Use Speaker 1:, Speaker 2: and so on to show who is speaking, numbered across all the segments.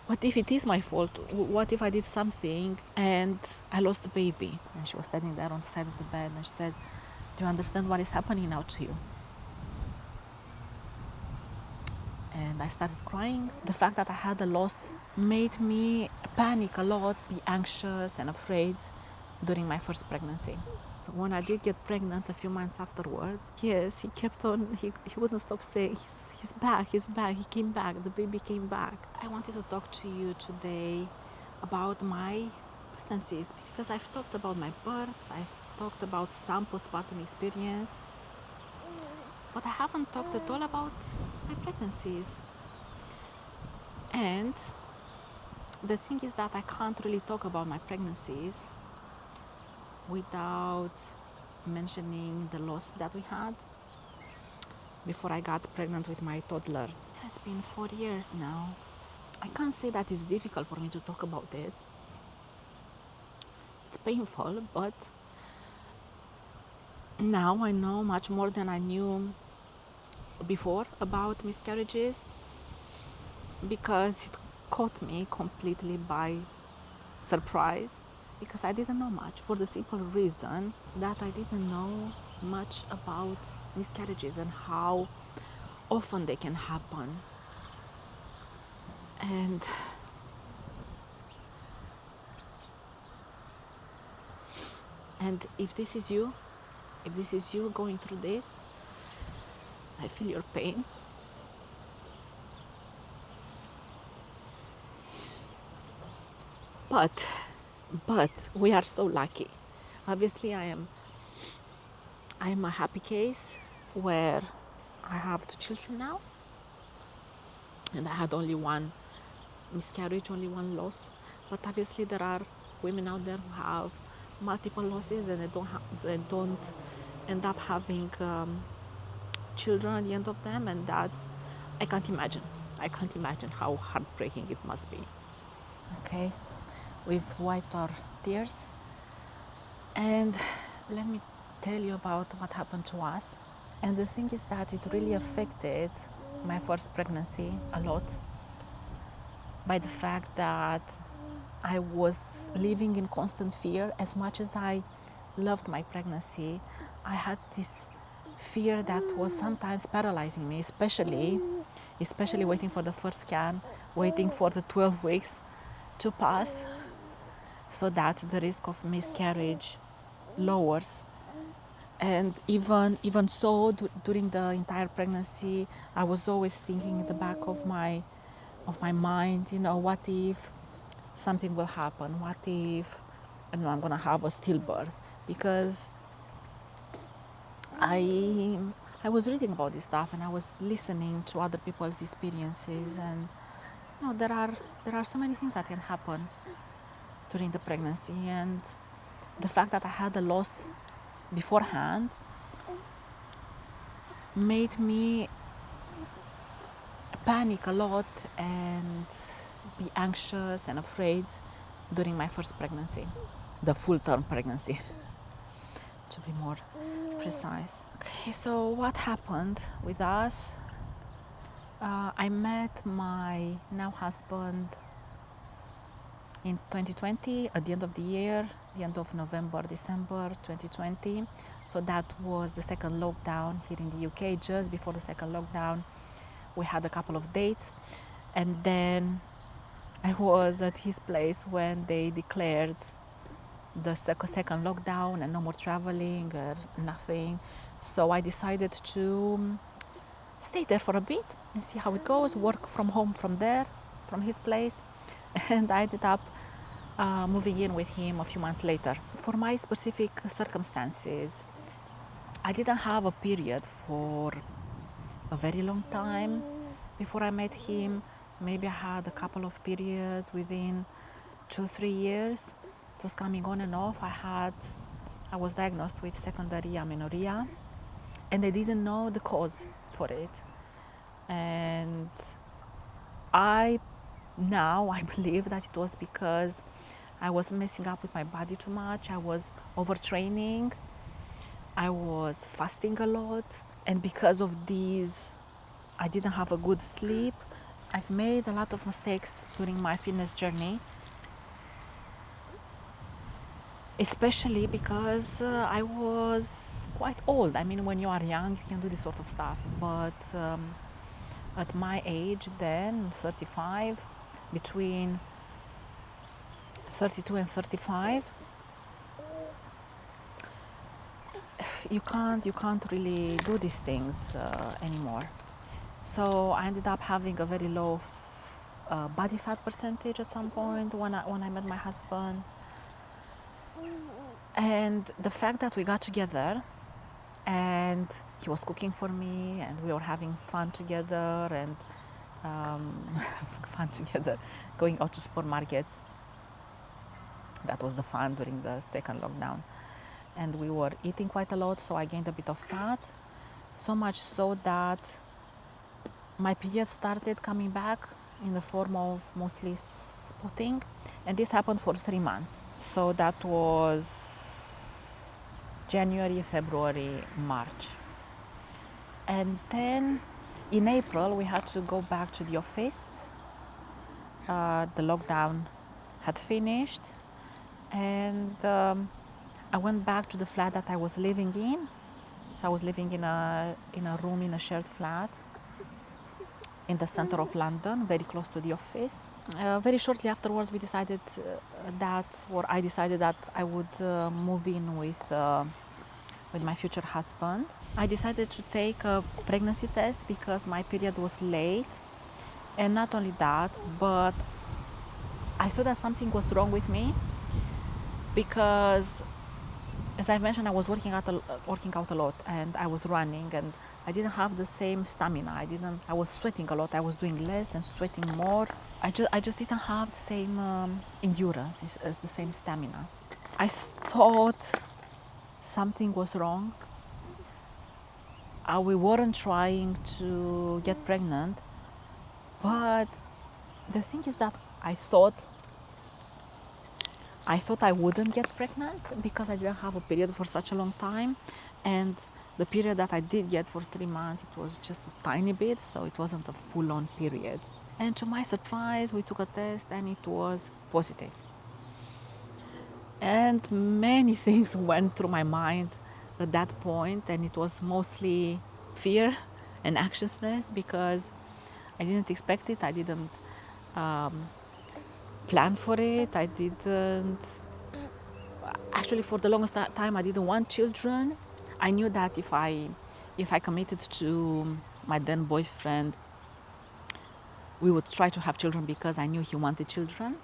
Speaker 1: what if it is my fault? What if I did something and I lost the baby? And she was standing there on the side of the bed and she said, do you understand what is happening now to you? And I started crying. The fact that I had a loss made me panic a lot, be anxious and afraid during my first pregnancy. So when I did get pregnant a few months afterwards, yes, he kept on, he wouldn't stop saying, he's back, he came back, the baby came back. I wanted to talk to you today about my pregnancies because I've talked about my births, I've talked about some postpartum experience, but I haven't talked at all about my pregnancies. And the thing is that I can't really talk about my pregnancies without mentioning the loss that we had before I got pregnant with my toddler. It has been 4 years now. I can't say that it's difficult for me to talk about it. It's painful, but now I know much more than I knew before about miscarriages because it caught me completely by surprise because I didn't know much for the simple reason that I didn't know much about miscarriages and how often they can happen. And if this is you going through this, I feel your pain. But we are so lucky. Obviously I am a happy case where I have 2 children now, and I had only one miscarriage, only one loss. But obviously there are women out there who have multiple losses and they don't end up having children at the end of them, and that's, I can't imagine how heartbreaking it must be. Okay, we've wiped our tears, and let me tell you about what happened to us. And the thing is that it really affected my first pregnancy a lot by the fact that I was living in constant fear. As much as I loved my pregnancy, I had this fear that was sometimes paralyzing me, especially waiting for the first scan, waiting for the 12 weeks to pass so that the risk of miscarriage lowers. And even so, during the entire pregnancy, I was always thinking in the back of my mind, what if something will happen? What if, I don't know, I'm gonna have a stillbirth? Because I was reading about this stuff and I was listening to other people's experiences, and there are so many things that can happen during the pregnancy, and the fact that I had a loss beforehand made me panic a lot and be anxious and afraid during my first pregnancy, the full-term pregnancy, to be more precise. Okay, so what happened with us? I met my now husband in 2020, at the end of the year, the end of November, December 2020. So that was the second lockdown here in the UK. Just before the second lockdown, we had a couple of dates, and then I was at his place when they declared the second lockdown and no more traveling or nothing. So I decided to stay there for a bit and see how it goes, work from home from there, from his place. And I ended up moving in with him a few months later. For my specific circumstances, I didn't have a period for a very long time before I met him. Maybe I had a couple of periods within 2-3 years. It was coming on and off. I was diagnosed with secondary amenorrhea, and they didn't know the cause for it. And I believe that it was because I was messing up with my body too much. I was overtraining. I was fasting a lot. And because of these, I didn't have a good sleep. I've made a lot of mistakes during my fitness journey, especially because I was quite old. I mean, when you are young, you can do this sort of stuff. But at my age then, 35, between 32 and 35, you can't really do these things anymore. So I ended up having a very low body fat percentage at some point when I met my husband. And the fact that we got together and he was cooking for me and we were having fun together and fun together, going out to supermarkets. That was the fun during the second lockdown. And we were eating quite a lot, so I gained a bit of fat. So much so that my period started coming back in the form of mostly spotting. And this happened for 3 months. So that was January, February, March. And then in April, we had to go back to the office. The lockdown had finished. And I went back to the flat that I was living in. So I was living in a room in a shared flat in the center of London, very close to the office. Very shortly afterwards, I decided that I would move in with my future husband. I decided to take a pregnancy test because my period was late. And not only that, but I thought that something was wrong with me because, as I mentioned, I was working out a lot and I was running and I didn't have the same stamina. I was sweating a lot. I was doing less and sweating more. I just didn't have the same endurance as the same stamina. I thought something was wrong. We weren't trying to get pregnant, but the thing is that I thought I wouldn't get pregnant because I didn't have a period for such a long time, and the period that I did get for 3 months, it was just a tiny bit, so it wasn't a full-on period. And to my surprise, we took a test and it was positive. And many things went through my mind at that point, and it was mostly fear and anxiousness because I didn't expect it. I didn't plan for it. I didn't. Actually, for the longest time, I didn't want children. I knew that if I committed to my then boyfriend, we would try to have children because I knew he wanted children.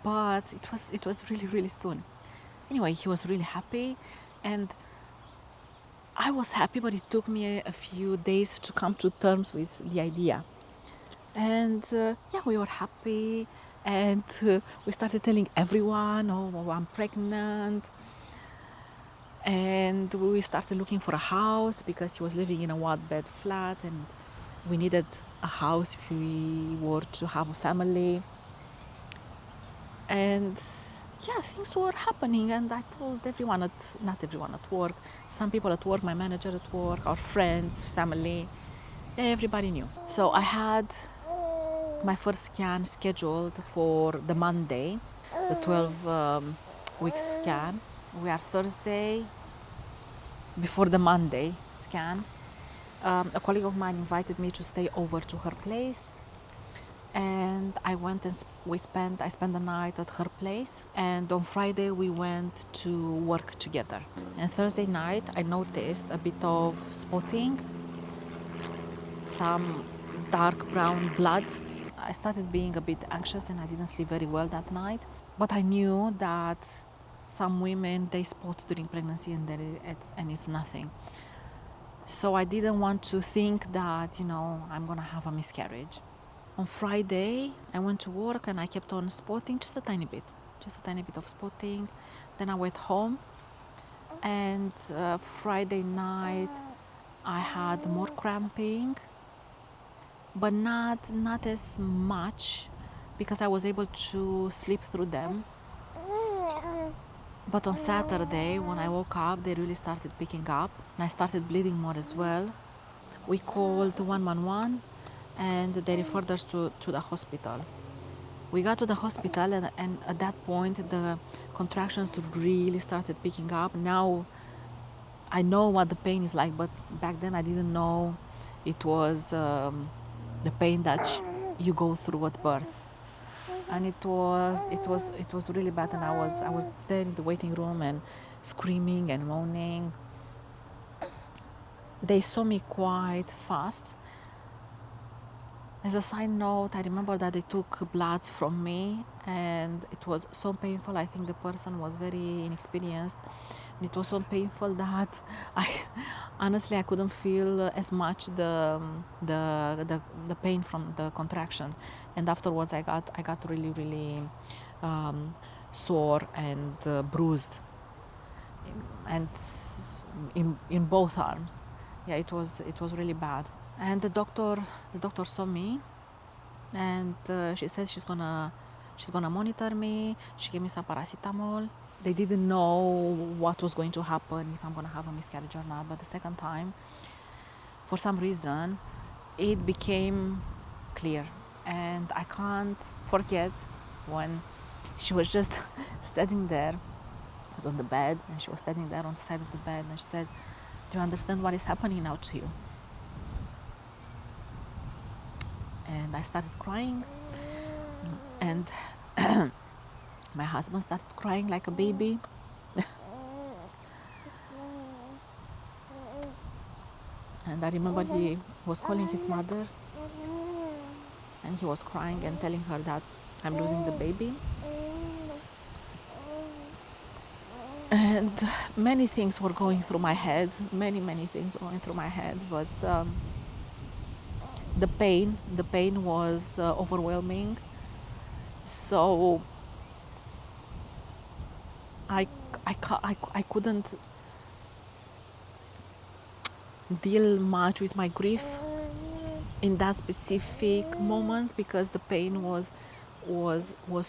Speaker 1: But it was really, really soon. Anyway, he was really happy, and I was happy, but it took me a few days to come to terms with the idea. And we were happy, and we started telling everyone, oh, I'm pregnant. And we started looking for a house because he was living in a one-bed flat, and we needed a house if we were to have a family. And things were happening, and I told not everyone at work, some people at work, my manager at work, our friends, family, everybody knew. So I had my first scan scheduled for the Monday, the 12-week scan. We are Thursday, before the Monday scan. A colleague of mine invited me to stay over to her place, and I went and I spent the night at her place, and on Friday we went to work together. And Thursday night I noticed a bit of spotting, some dark brown blood. I started being a bit anxious and I didn't sleep very well that night, but I knew that some women, they spot during pregnancy and it's nothing. So I didn't want to think that, I'm gonna have a miscarriage. On Friday, I went to work and I kept on spotting just a tiny bit of spotting. Then I went home, and Friday night I had more cramping, but not as much because I was able to sleep through them. But on Saturday, when I woke up, they really started picking up, and I started bleeding more as well. We called 111, and they referred us to the hospital. We got to the hospital, and at that point, the contractions really started picking up. Now, I know what the pain is like, but back then I didn't know it was the pain that you go through at birth. And it was really bad, and I was there in the waiting room and screaming and moaning. They saw me quite fast. As a side note, I remember that they took bloods from me, and it was so painful. I think the person was very inexperienced. It was so painful that I honestly I couldn't feel as much the pain from the contraction. And afterwards, I got really sore and bruised, and in both arms. Yeah, it was really bad. And the doctor saw me, and she said she's gonna monitor me. She gave me some paracetamol. They didn't know what was going to happen, if I'm gonna have a miscarriage or not. But the second time, for some reason, it became clear, and I can't forget when she was just standing there. I was on the bed, and she was standing there on the side of the bed, and she said, "Do you understand what is happening now to you?" And I started crying, and my husband started crying like a baby. And I remember he was calling his mother, and he was crying and telling her that I'm losing the baby. And many things were going through my head, many things were going through my head, but the pain was overwhelming. So I couldn't deal much with my grief in that specific moment, because the pain was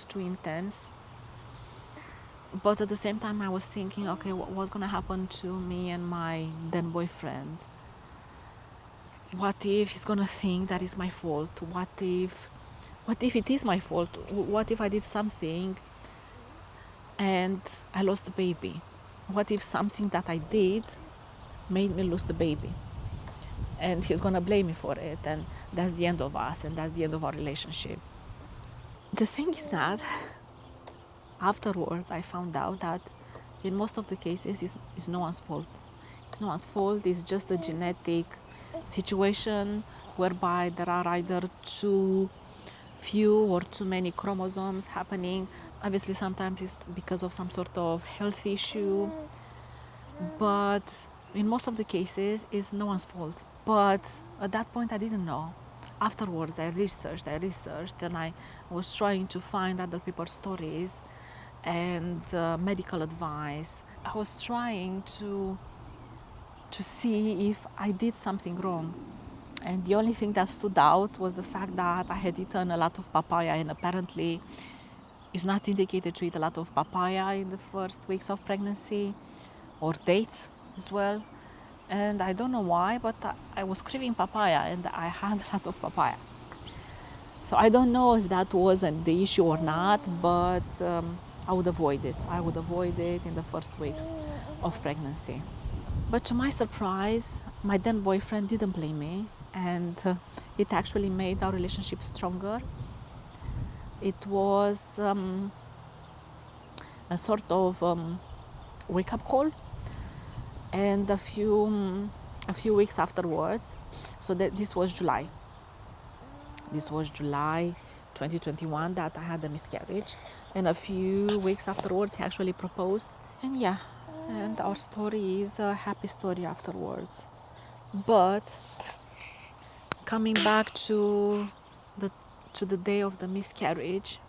Speaker 1: too intense. But at the same time, I was thinking, okay, what's gonna happen to me and my then boyfriend? What if he's gonna think that it's my fault? What if it is my fault? What if I did something and I lost the baby? What if something that I did made me lose the baby? And he's gonna blame me for it, and that's the end of us, and that's the end of our relationship. The thing is that afterwards I found out that in most of the cases it's no one's fault. It's no one's fault. It's just a genetic situation whereby there are either too few or too many chromosomes happening. Obviously, sometimes it's because of some sort of health issue, but in most of the cases, it's no one's fault. But at that point, I didn't know. Afterwards, I researched, and I was trying to find other people's stories and medical advice. I was trying to see if I did something wrong. And the only thing that stood out was the fact that I had eaten a lot of papaya, and apparently it's not indicated to eat a lot of papaya in the first weeks of pregnancy, or dates as well. And I don't know why, but I was craving papaya, and I had a lot of papaya. So I don't know if that wasn't the issue or not, but I would avoid it. I would avoid it in the first weeks of pregnancy. But to my surprise, my then boyfriend didn't blame me, and it actually made our relationship stronger. It was a sort of wake-up call, and a few weeks afterwards, so that this was July 2021 that I had a miscarriage, and a few weeks afterwards he actually proposed, and yeah, and our story is a happy story afterwards. But coming back to the day of the miscarriage,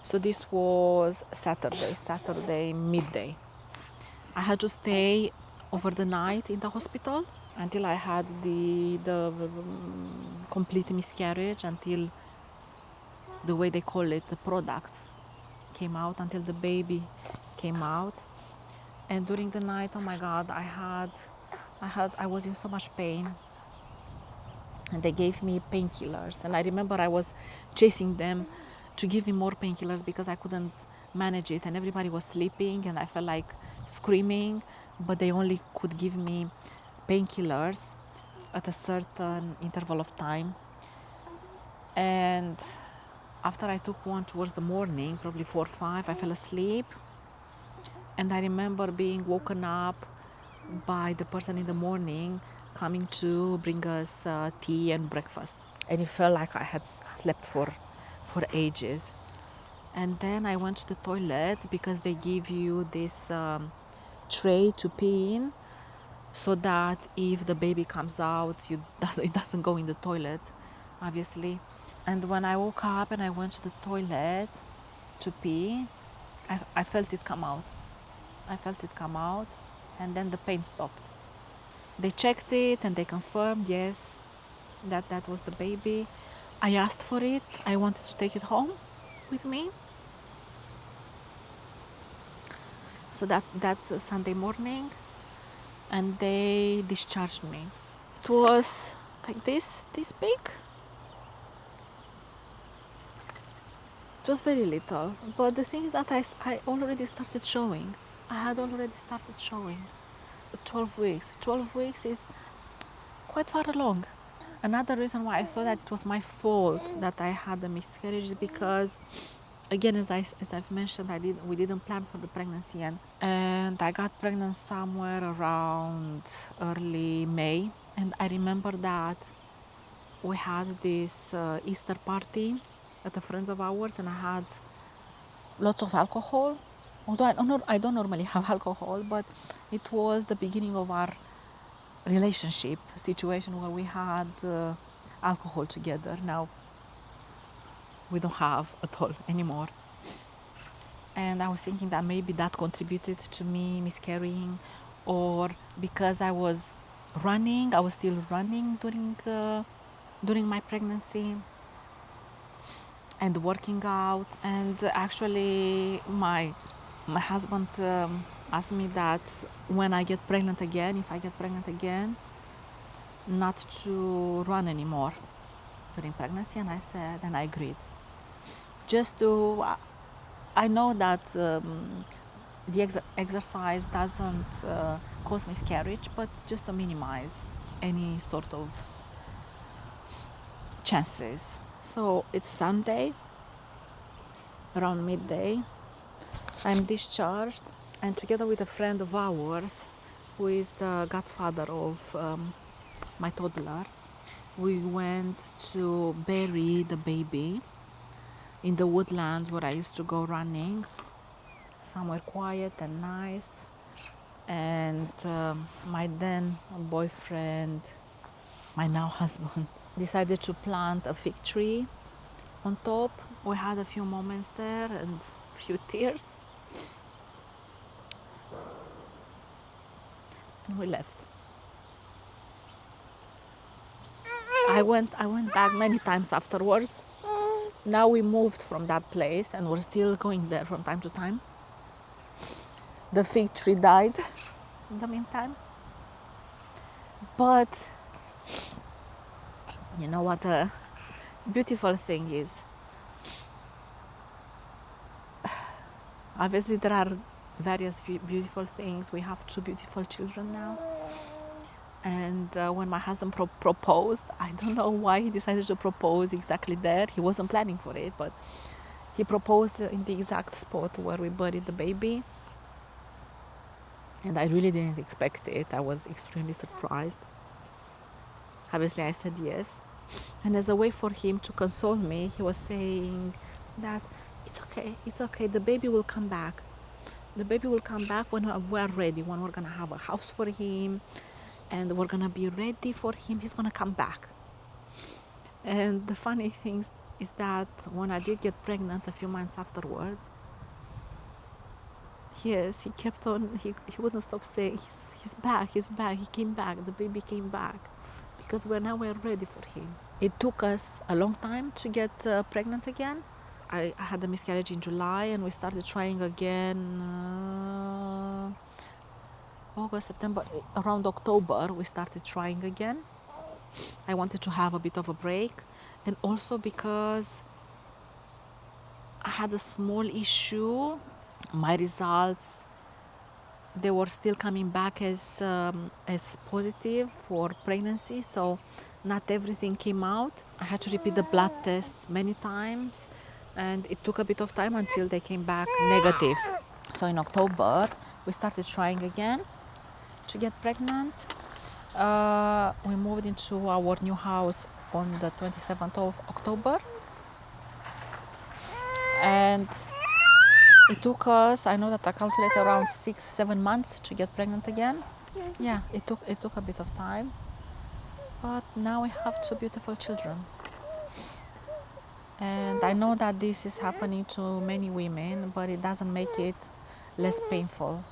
Speaker 1: so this was Saturday midday. I had to stay over the night in the hospital until I had the complete miscarriage, until the way they call it, the product came out, until the baby came out. And during the night, oh my God, I was in so much pain. and they gave me painkillers. And I remember I was chasing them to give me more painkillers because I couldn't manage it, and everybody was sleeping, and I felt like screaming, but they only could give me painkillers at a certain interval of time. And after I took one towards the morning, probably 4 or 5, I fell asleep. And I remember being woken up by the person in the morning coming to bring us tea and breakfast. And it felt like I had slept for ages. And then I went to the toilet because they give you this tray to pee in, so that if the baby comes out, it doesn't go in the toilet, obviously. And when I woke up and I went to the toilet to pee, I felt it come out. I felt it come out, and then the pain stopped. They checked it and they confirmed, yes, that was the baby. I asked for it. I wanted to take it home with me. So that's a Sunday morning, and they discharged me. It was like this big. It was very little, but the thing is that I already started showing. I had already started showing. 12 weeks. 12 weeks is quite far along. Another reason why I thought that it was my fault that I had a miscarriage is because, again, as I've mentioned, we didn't plan for the pregnancy, and I got pregnant somewhere around early May. And I remember that we had this Easter party at a friend of ours, and I had lots of alcohol. Although I don't normally have alcohol, but it was the beginning of our relationship situation where we had alcohol together. Now we don't have at all anymore. And I was thinking that maybe that contributed to me miscarrying, or because I was still running during my pregnancy and working out. And actually my husband asked me that when I get pregnant again, if I get pregnant again, not to run anymore during pregnancy. And I said, and I agreed. I know that the exercise doesn't cause miscarriage, but just to minimize any sort of chances. So it's Sunday, around midday. I'm discharged, and together with a friend of ours, who is the godfather of my toddler, we went to bury the baby in the woodlands where I used to go running, somewhere quiet and nice. And my then boyfriend, my now husband, decided to plant a fig tree on top. We had a few moments there and a few tears, and we left. I went back many times afterwards. Now we moved from that place, and we're still going there from time to time. The fig tree died in the meantime. But you know what a beautiful thing is? Obviously there are various beautiful things. We have 2 beautiful children now. And when my husband proposed, I don't know why he decided to propose exactly there. He wasn't planning for it, but he proposed in the exact spot where we buried the baby. And I really didn't expect it. I was extremely surprised. Obviously, I said yes. And as a way for him to console me, he was saying that it's okay, the baby will come back. The baby will come back when we're ready, when we're going to have a house for him, and we're going to be ready for him. He's going to come back. And the funny thing is that when I did get pregnant a few months afterwards, yes, he kept on, he wouldn't stop saying, he's back, he came back, the baby came back, because we're ready for him. It took us a long time to get pregnant again. I had a miscarriage in July, and we started trying again August, September, around October we started trying again. I wanted to have a bit of a break, and also because I had a small issue. My results, they were still coming back as positive for pregnancy, so not everything came out. I had to repeat the blood tests many times, and it took a bit of time until they came back negative. So in October, we started trying again to get pregnant. We moved into our new house on the 27th of October, and it took us, I know that I calculated around 6-7 months to get pregnant again. Yeah, it took a bit of time, but now we have two beautiful children. And I know that this is happening to many women, but it doesn't make it less painful.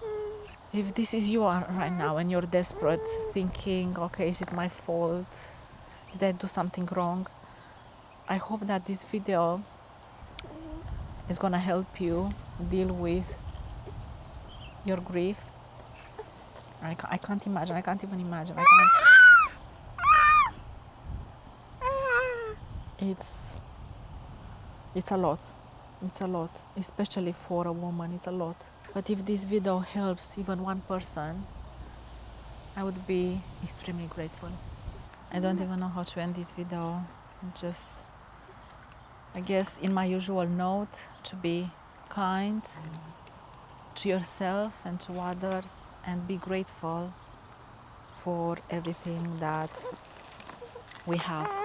Speaker 1: If this is you right now and you're desperate, thinking, okay, is it my fault? Did I do something wrong? I hope that this video is gonna help you deal with your grief. I can't imagine, I can't even imagine. It's a lot. It's a lot, especially for a woman, it's a lot. But if this video helps even one person, I would be extremely grateful. I don't even know how to end this video. Just, I guess, in my usual note, to be kind to yourself and to others, and be grateful for everything that we have.